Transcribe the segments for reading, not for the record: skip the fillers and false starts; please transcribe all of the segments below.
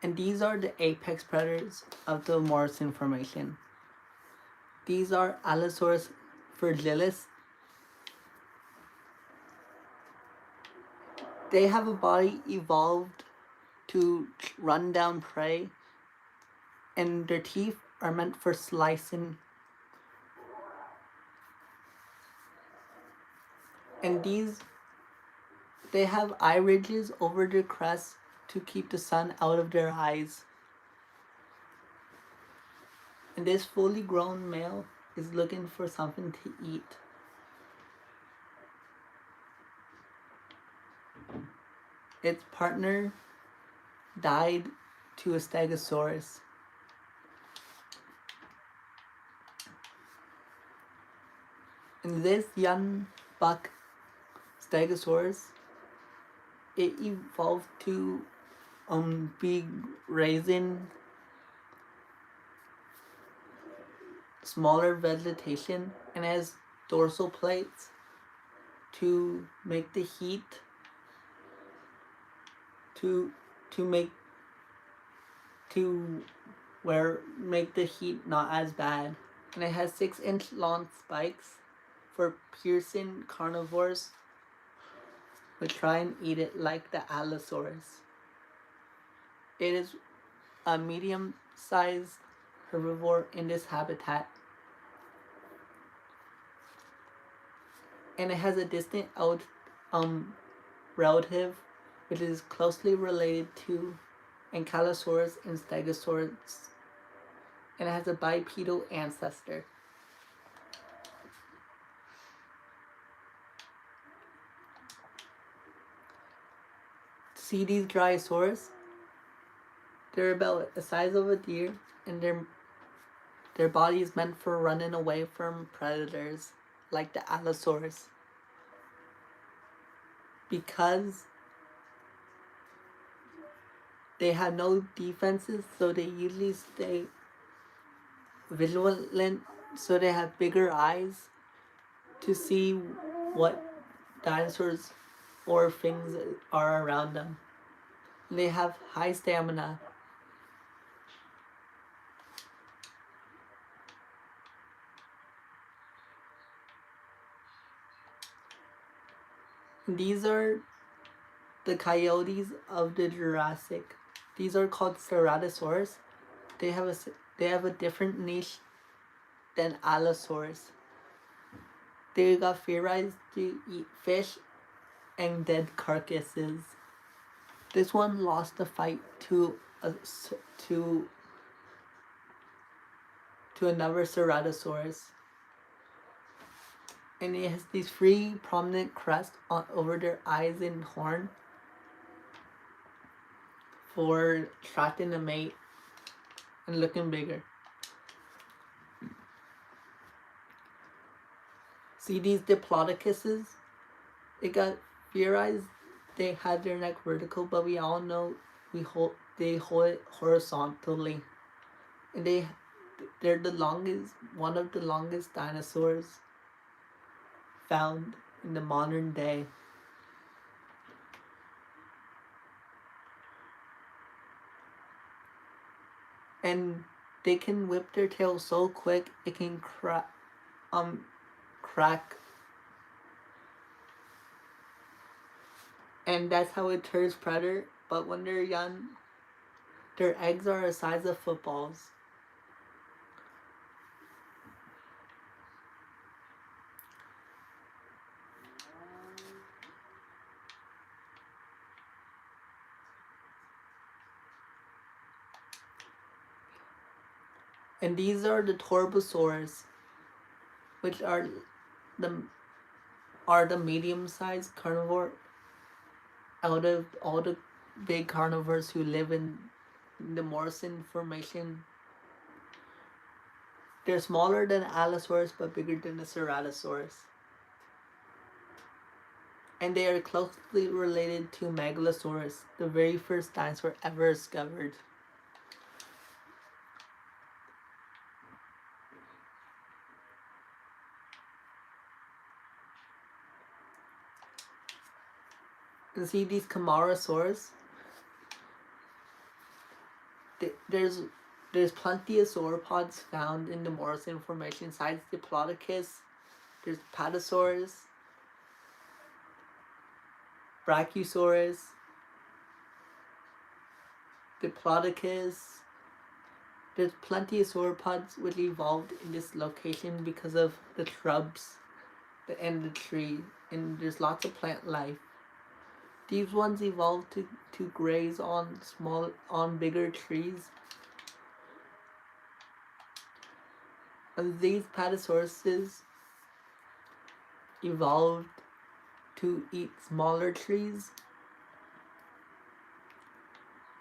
And these are the apex predators of the Morrison Formation. These are Allosaurus fragilis. They have a body evolved to run down prey, and their teeth are meant for slicing. And they have eye ridges over their crests to keep the sun out of their eyes. And this fully grown male is looking for something to eat. Its partner died to a stegosaurus. And this young buck stegosaurus, it evolved to be raising smaller vegetation and has dorsal plates to make the heat make the heat not as bad. And it has 6-inch long spikes for piercing carnivores would try and eat it, like the Allosaurus. It is a medium-sized herbivore in this habitat. And it has a distant relative which is closely related to Ankylosaurus and Stegosaurus, and it has a bipedal ancestor. See these Dryosaurs? They're about the size of a deer, and their body is meant for running away from predators, like the Allosaurus. Because they have no defenses, so they usually stay vigilant, so they have bigger eyes to see what dinosaurs or things are around them. They have high stamina. These are the coyotes of the Jurassic. These are called Ceratosaurus. They have a different niche than Allosaurus. They got theorized to eat fish and dead carcasses. This one lost the fight to another Ceratosaurus. And it has these 3 prominent crests over their eyes and horn for attracting a mate and looking bigger. See these Diplodocuses? They got theorized they had their neck vertical, but we all know they hold it horizontally. And they're one of the longest dinosaurs found in the modern day. And they can whip their tail so quick it can crack. And that's how it turns predator. But when they're young, their eggs are the size of footballs. And these are the Torbosaurs, which are the medium-sized carnivore out of all the big carnivores who live in the Morrison Formation. They're smaller than Allosaurus but bigger than the Ceratosaurus. And they are closely related to Megalosaurus, the very first dinosaur ever discovered. You see these Camarasaurs? there's plenty of sauropods found in the Morrison Formation. Besides Diplodocus, there's Patasaurus, Brachiosaurus, Diplodocus. There's plenty of sauropods which evolved in this location because of the shrubs, the end of the tree, and there's lots of plant life. These ones evolved to graze on bigger trees. And these Patasauruses evolved to eat smaller trees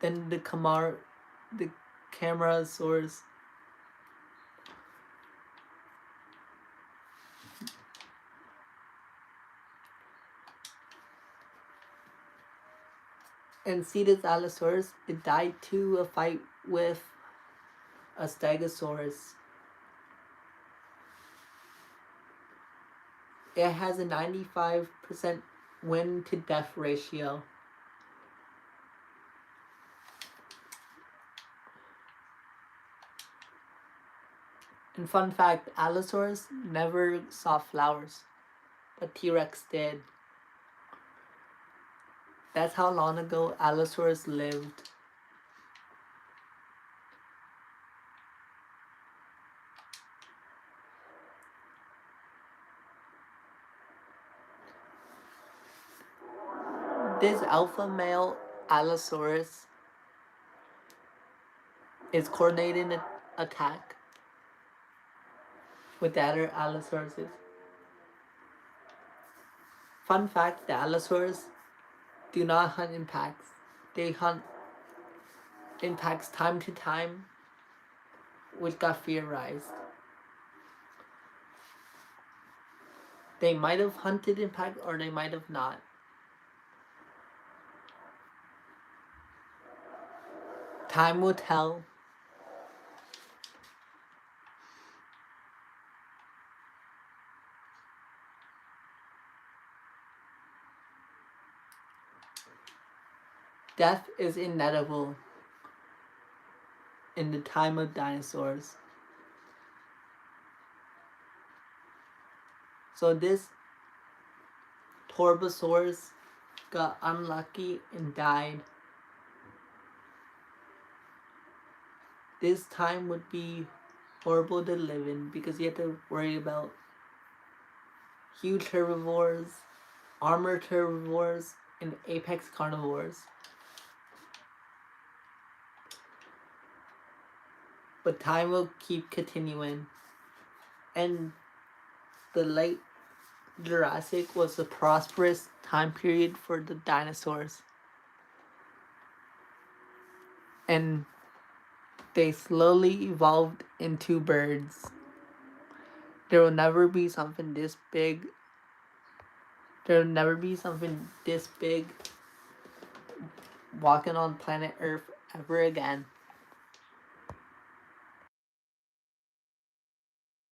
than the Camarasaurus. And Cetus allosaurus, it died to a fight with a Stegosaurus. It has a 95% win to death ratio. And fun fact, Allosaurus never saw flowers, but T-Rex did. That's how long ago Allosaurus lived. This alpha male Allosaurus is coordinating an attack with the other Allosauruses. Fun fact, the Allosaurus do not hunt in packs. They hunt in packs time to time, which got theorized. They might have hunted in packs or they might have not. Time will tell. Death is inevitable in the time of dinosaurs. So this Torbosaurus got unlucky and died. This time would be horrible to live in because you have to worry about huge herbivores, armored herbivores, and apex carnivores. But time will keep continuing. And the late Jurassic was a prosperous time period for the dinosaurs. And they slowly evolved into birds. There will never be something this big. There will never be something this big walking on planet Earth ever again.